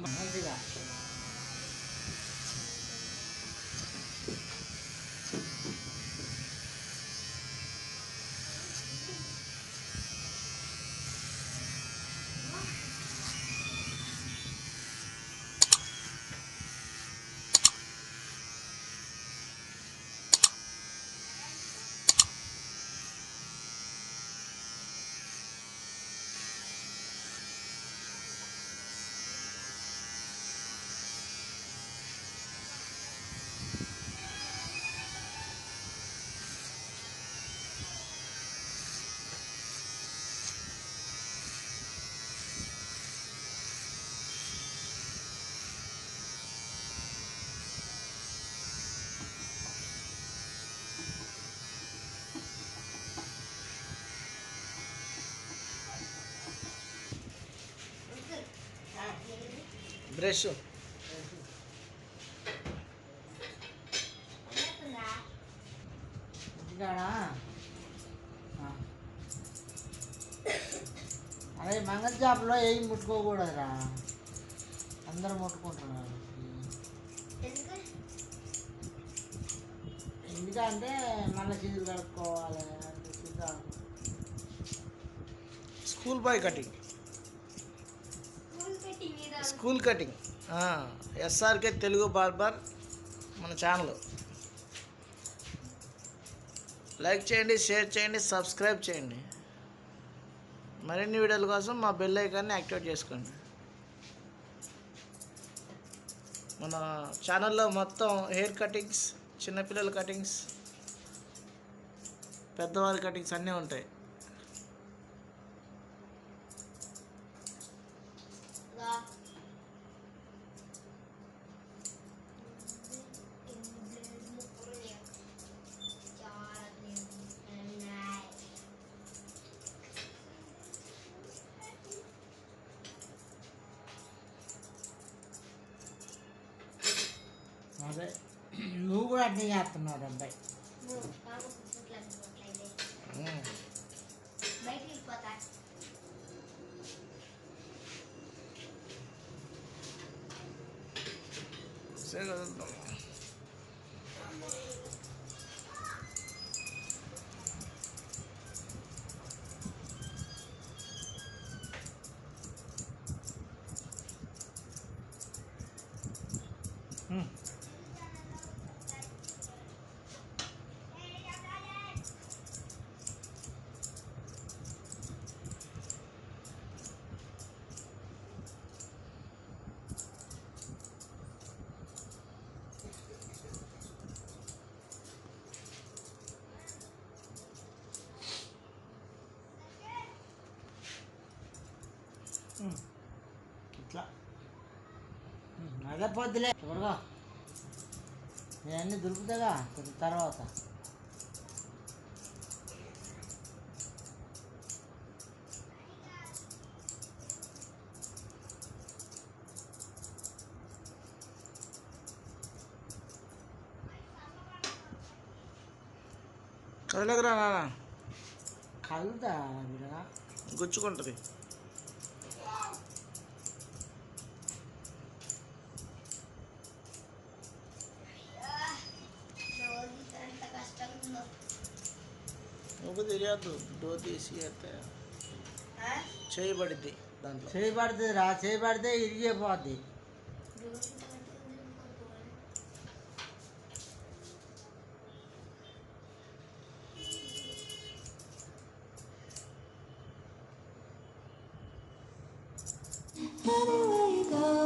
మంచిగా బ్రష్ అదే మంగళ చేపలో ఏం ముట్టుకోకూడదురా, అందరూ ముట్టుకుంటున్నారు. ఎందుకంటే మళ్ళీ చేతులు కడుక్కోవాలి. School bye cutting, school cutting. SRK Telugu barber మన ఛానల్ లైక్ చేయండి, షేర్ చేయండి, సబ్స్క్రైబ్ చేయండి. మరిన్ని వీడియోల కోసం మా బెల్ ఐకాన్ని యాక్టివేట్ చేసుకోండి. మన ఛానల్లో మొత్తం హెయిర్ కటింగ్స్, చిన్నపిల్లల కటింగ్స్, పెద్దవారి కటింగ్స్ అన్నీ ఉంటాయి. అదే నువ్వు కూడా అన్నీ చేస్తున్నావు అబ్బాయి. ఇట్లా అదే పొద్దులే త్వరగా ఇవన్నీ దొరుకుతాగా కొంచెం తర్వాత. కదలకురా నాన్న, కలుగుతా విడగా గుచ్చుకుంటుంది. నువ్వు తెలియదు, డోర్ తీసి అయితే చేయబడిద్ది. దాంట్లో చేయబడుతుంది రా, చేయబడితే ఇరిగిపోద్ది. Anywhere you go